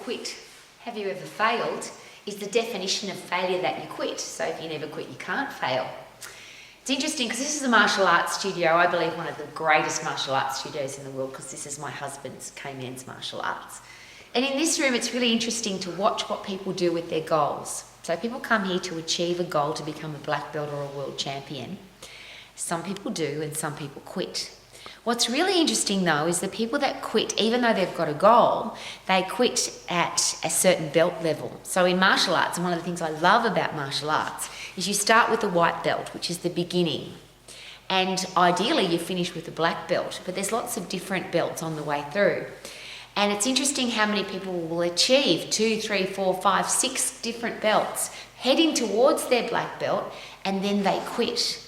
quit. Have you ever failed is the definition of failure that you quit. So if you never quit, you can't fail. It's interesting because this is a martial arts studio, I believe one of the greatest martial arts studios in the world, because this is my husband's K-Man's martial arts. And in this room, it's really interesting to watch what people do with their goals. So people come here to achieve a goal to become a black belt or a world champion. Some people do and some people quit. What's really interesting though is the people that quit, even though they've got a goal, they quit at a certain belt level. So in martial arts, and one of the things I love about martial arts is you start with a white belt, which is the beginning. And ideally you finish with a black belt, but there's lots of different belts on the way through. And it's interesting how many people will achieve 2, 3, 4, 5, 6 different belts, heading towards their black belt, and then they quit.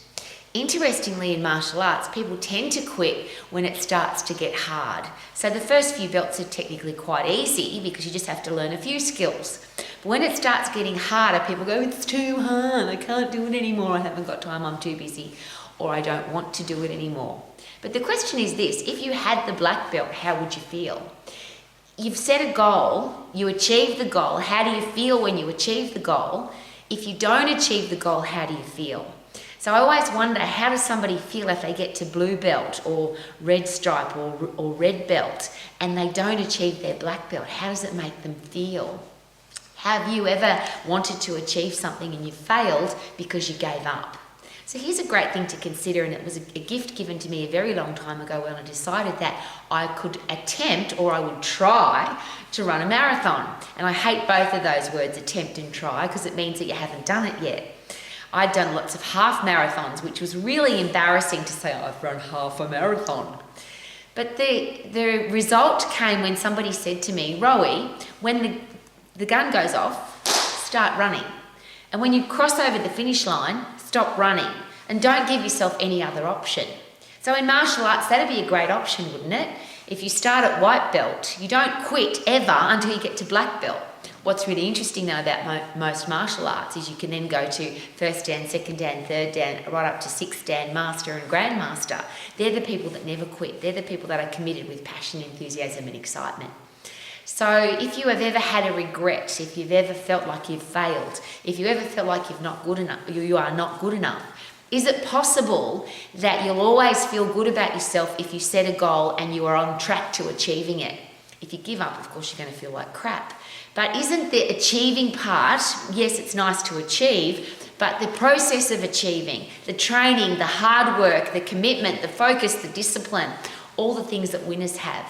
Interestingly, in martial arts, people tend to quit when it starts to get hard. So the first few belts are technically quite easy because you just have to learn a few skills. But when it starts getting harder, people go, it's too hard, I can't do it anymore, I haven't got time, I'm too busy, or I don't want to do it anymore. But the question is this, if you had the black belt, how would you feel? You've set a goal, you achieve the goal, how do you feel when you achieve the goal? If you don't achieve the goal, how do you feel? So I always wonder, how does somebody feel if they get to blue belt or red stripe or red belt and they don't achieve their black belt? How does it make them feel? Have you ever wanted to achieve something and you failed because you gave up? So here's a great thing to consider, and it was a gift given to me a very long time ago when I decided that I could attempt, or I would try, to run a marathon. And I hate both of those words, attempt and try, because it means that you haven't done it yet. I'd done lots of half marathons, which was really embarrassing to say, I've run half a marathon. But the result came when somebody said to me, Rowie, when the gun goes off, start running. And when you cross over the finish line, stop running. And don't give yourself any other option. So in martial arts, that'd be a great option, wouldn't it? If you start at white belt, you don't quit ever until you get to black belt. What's really interesting though about most martial arts is you can then go to first dan, second dan, third dan, right up to sixth dan, master and grandmaster. They're the people that never quit. They're the people that are committed with passion, enthusiasm and excitement. So if you have ever had a regret, if you've ever felt like you've failed, if you ever felt like you are not good enough, is it possible that you'll always feel good about yourself if you set a goal and you are on track to achieving it? If you give up, of course, you're going to feel like crap. But isn't the achieving part, yes, it's nice to achieve, but the process of achieving, the training, the hard work, the commitment, the focus, the discipline, all the things that winners have.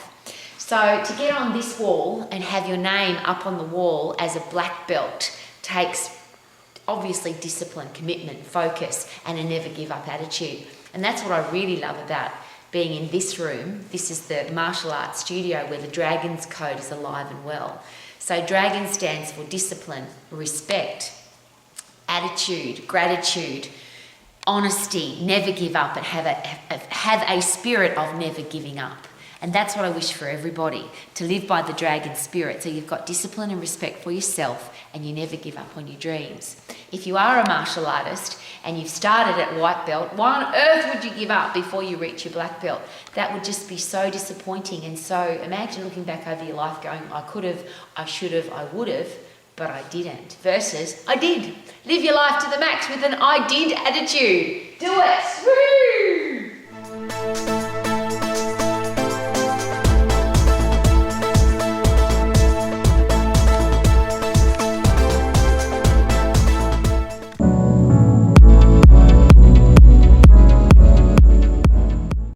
So to get on this wall and have your name up on the wall as a black belt takes obviously discipline, commitment, focus, and a never give up attitude. And that's what I really love about being in this room. This is the martial arts studio where the Dragon's Code is alive and well. So Dragon stands for discipline, respect, attitude, gratitude, honesty, never give up, and have a spirit of never giving up. And that's what I wish for everybody, to live by the dragon spirit. So you've got discipline and respect for yourself and you never give up on your dreams. If you are a martial artist and you've started at white belt, why on earth would you give up before you reach your black belt? That would just be so disappointing. And so imagine looking back over your life going, I could have, I should have, I would have, but I didn't. Versus, I did. Live your life to the max with an I did attitude. Do it. Woo!